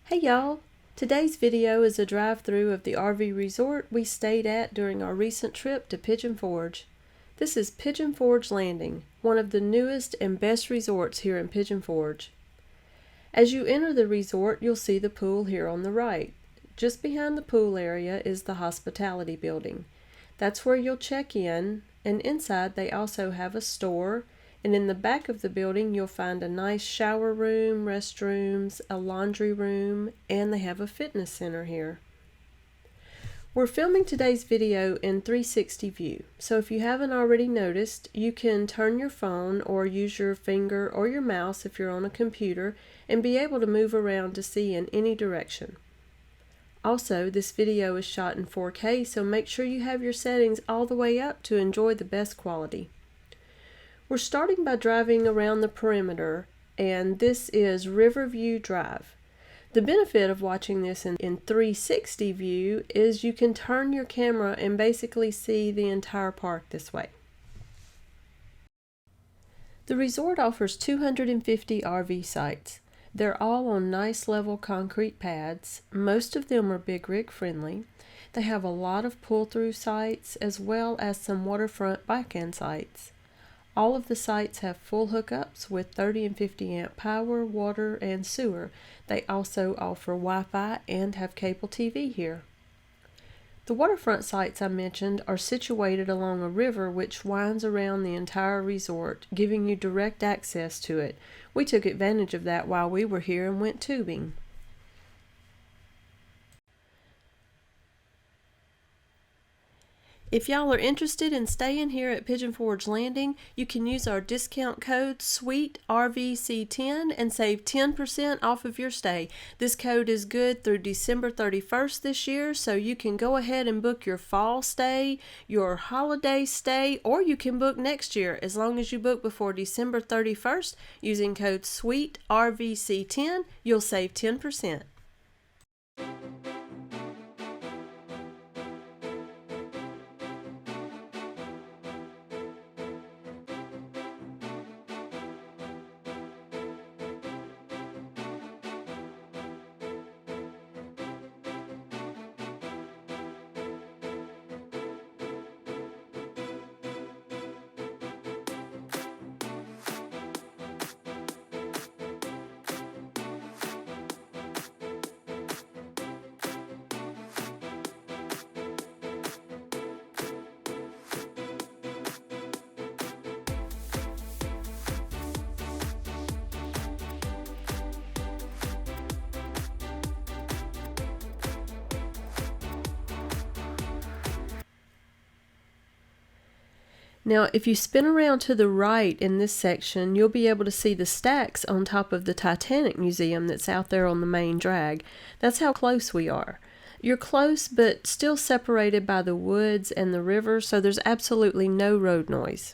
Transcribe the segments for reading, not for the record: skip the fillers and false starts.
Hey y'all! Today's video is a drive-through of the RV resort we stayed at during our recent trip to Pigeon Forge. This is Pigeon Forge Landing, one of the newest and best resorts here in Pigeon Forge. As you enter the resort, you'll see the pool here on the right. Just behind the pool area is the hospitality building. That's where you'll check in, and inside they also have a store, and in the back of the building you'll find a nice shower room, restrooms, a laundry room, and they have a fitness center here. We're filming today's video in 360 view, so if you haven't already noticed, you can turn your phone or use your finger or your mouse if you're on a computer and be able to move around to see in any direction. Also, this video is shot in 4K, so make sure you have your settings all the way up to enjoy the best quality. We're starting by driving around the perimeter, and this is Riverview Drive. The benefit of watching this in 360 view is you can turn your camera and basically see the entire park this way. The resort offers 250 RV sites. They're all on nice level concrete pads. Most of them are big rig friendly. They have a lot of pull-through sites as well as some waterfront bike-in sites. All of the sites have full hookups with 30 and 50 amp power, water, and sewer. They also offer Wi-Fi and have cable TV here. The waterfront sites I mentioned are situated along a river which winds around the entire resort, giving you direct access to it. We took advantage of that while we were here and went tubing. If y'all are interested in staying here at Pigeon Forge Landing, you can use our discount code SWEETRVC10 and save 10% off of your stay. This code is good through December 31st this year, so you can go ahead and book your fall stay, your holiday stay, or you can book next year as long as you book before December 31st using code SWEETRVC10. You'll save 10%. Now, if you spin around to the right in this section, you'll be able to see the stacks on top of the Titanic Museum that's out there on the main drag. That's how close we are. You're close, but still separated by the woods and the river, so there's absolutely no road noise.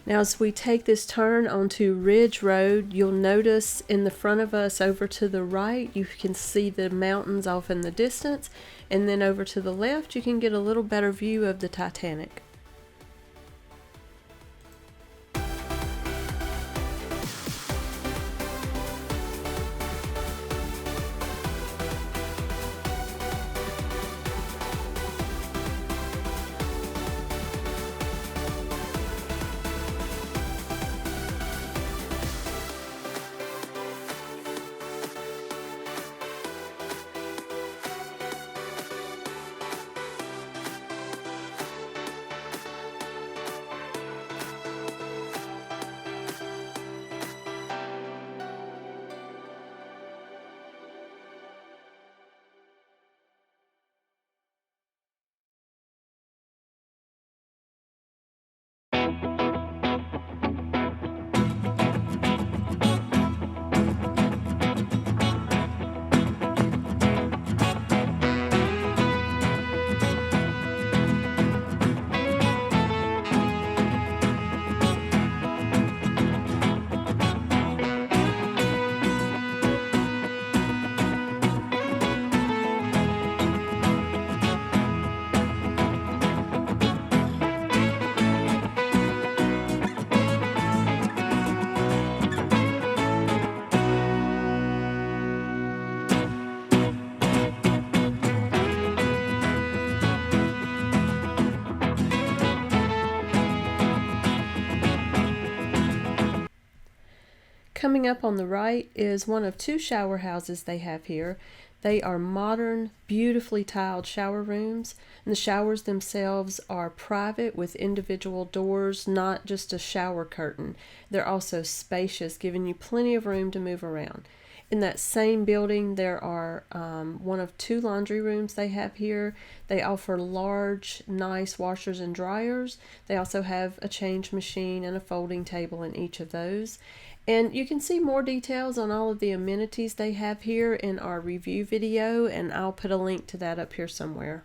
Now as we take this turn onto Ridge Road, you'll notice in the front of us over to the right, you can see the mountains off in the distance, and then over to the left, you can get a little better view of the Titanic. Coming up on the right is one of two shower houses they have here. They are modern, beautifully tiled shower rooms, and the showers themselves are private with individual doors, not just a shower curtain. They're also spacious, giving you plenty of room to move around. In that same building, there are one of two laundry rooms they have here. They offer large, nice washers and dryers. They also have a change machine and a folding table in each of those. And you can see more details on all of the amenities they have here in our review video, and I'll put a link to that up here somewhere.